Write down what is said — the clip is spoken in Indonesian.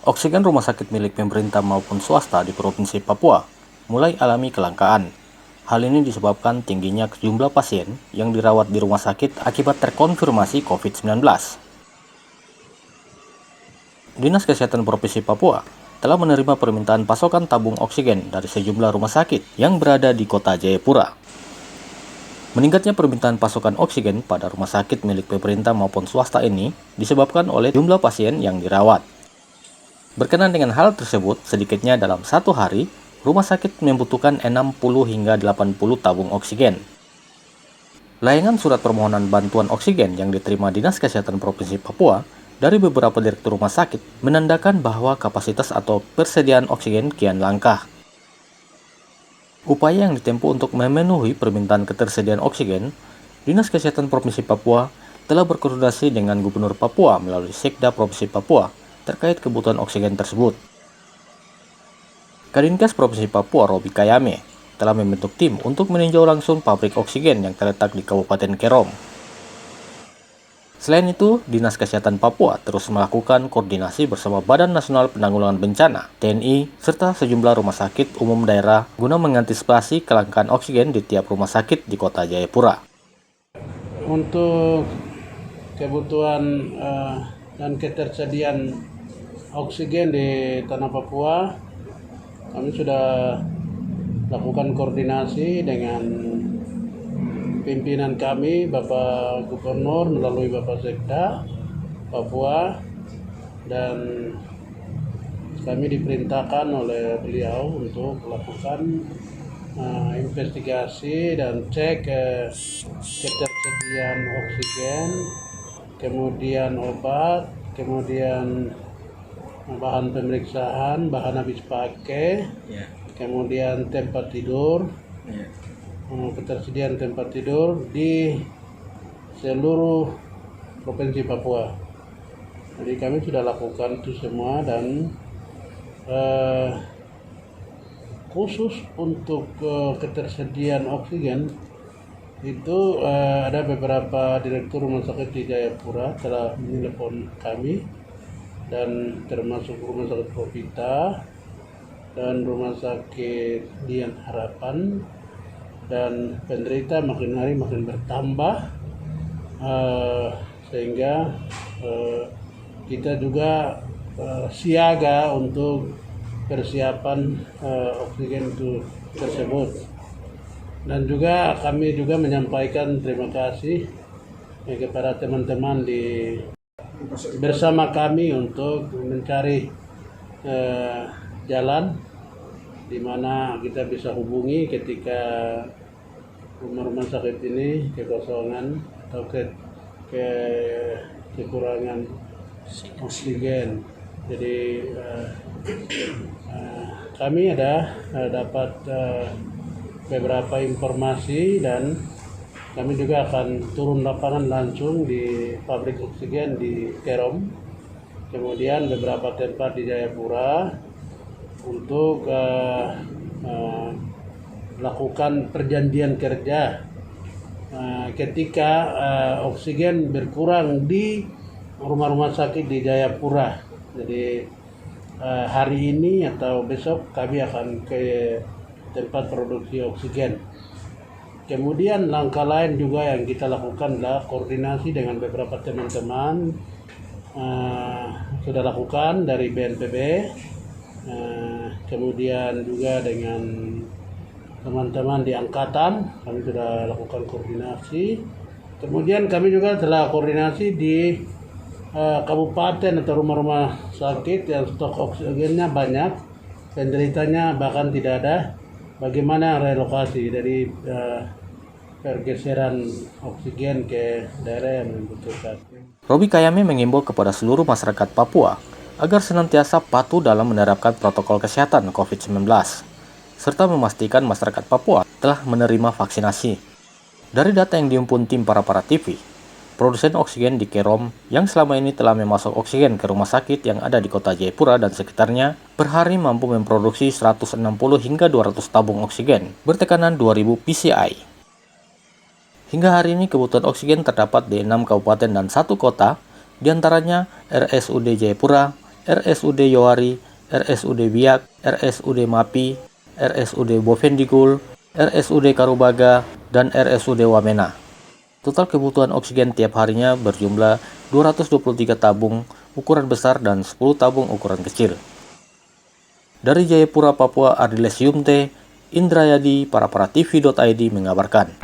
Oksigen rumah sakit milik pemerintah maupun swasta di Provinsi Papua mulai alami kelangkaan. Hal ini disebabkan tingginya jumlah pasien yang dirawat di rumah sakit akibat terkonfirmasi COVID-19. Dinas Kesehatan Provinsi Papua telah menerima permintaan pasokan tabung oksigen dari sejumlah rumah sakit yang berada di kota Jayapura. Meningkatnya permintaan pasokan oksigen pada rumah sakit milik pemerintah maupun swasta ini disebabkan oleh jumlah pasien yang dirawat. Berkenan dengan hal tersebut, sedikitnya dalam satu hari, rumah sakit membutuhkan 60 hingga 80 tabung oksigen. Layangan surat permohonan bantuan oksigen yang diterima Dinas Kesehatan Provinsi Papua dari beberapa direktur rumah sakit menandakan bahwa kapasitas atau persediaan oksigen kian langka. Upaya yang ditempuh untuk memenuhi permintaan ketersediaan oksigen, Dinas Kesehatan Provinsi Papua telah berkoordinasi dengan Gubernur Papua melalui Sekda Provinsi Papua terkait kebutuhan oksigen tersebut. Kadinkes Provinsi Papua Robi Kayame telah membentuk tim untuk meninjau langsung pabrik oksigen yang terletak di Kabupaten Kerom. Selain itu, Dinas Kesehatan Papua terus melakukan koordinasi bersama Badan Nasional Penanggulangan Bencana, TNI, serta sejumlah rumah sakit umum daerah guna mengantisipasi kelangkaan oksigen di tiap rumah sakit di kota Jayapura. Untuk kebutuhan dan ketersediaan oksigen di tanah Papua, kami sudah lakukan koordinasi dengan pimpinan kami, Bapak Gubernur melalui Bapak Sekda Papua, dan kami diperintahkan oleh beliau untuk melakukan investigasi dan cek ketersediaan oksigen, kemudian obat, kemudian bahan pemeriksaan, bahan habis pakai, kemudian tempat tidur, ketersediaan tempat tidur di seluruh Provinsi Papua. Jadi kami sudah lakukan itu semua, dan khusus untuk ketersediaan oksigen itu ada beberapa direktur rumah sakit di Jayapura telah menelpon kami, dan termasuk rumah sakit Profita dan rumah sakit Dian Harapan, dan penderita makin hari makin bertambah, sehingga kita juga siaga untuk persiapan oksigen itu tersebut. Dan juga kami juga menyampaikan terima kasih kepada teman-teman bersama kami untuk mencari jalan di mana kita bisa hubungi ketika rumah-rumah sakit ini kekosongan atau kekurangan oksigen. Jadi kami ada dapat beberapa informasi, dan kami juga akan turun lapangan langsung di pabrik oksigen di Kerom, kemudian beberapa tempat di Jayapura untuk melakukan perjanjian kerja ketika oksigen berkurang di rumah-rumah sakit di Jayapura. Jadi hari ini atau besok kami akan ke tempat produksi oksigen. Kemudian langkah lain juga yang kita lakukan adalah koordinasi dengan beberapa teman-teman sudah lakukan dari BNPB, kemudian juga dengan teman-teman di angkatan kami sudah lakukan koordinasi. Kemudian kami juga telah koordinasi di kabupaten atau rumah-rumah sakit yang stok oksigennya banyak, penderitanya bahkan tidak ada, bagaimana relokasi dari pergeseran oksigen ke daerah yang membutuhkan. Robi Kayame mengimbau kepada seluruh masyarakat Papua agar senantiasa patuh dalam menerapkan protokol kesehatan COVID-19, serta memastikan masyarakat Papua telah menerima vaksinasi. Dari data yang dihimpun tim para TV, produsen oksigen di Kerom yang selama ini telah memasok oksigen ke rumah sakit yang ada di kota Jayapura dan sekitarnya per hari mampu memproduksi 160 hingga 200 tabung oksigen bertekanan 2000 PCI. Hingga hari ini kebutuhan oksigen terdapat di 6 kabupaten dan 1 kota, diantaranya RSUD Jayapura, RSUD Yoari, RSUD Biak, RSUD Mapi, RSUD Bovendigul, RSUD Karubaga, dan RSUD Wamena. Total kebutuhan oksigen tiap harinya berjumlah 223 tabung ukuran besar dan 10 tabung ukuran kecil. Dari Jayapura, Papua, Ardiles Yumte, Indrayadi, Parapara TV.id mengabarkan.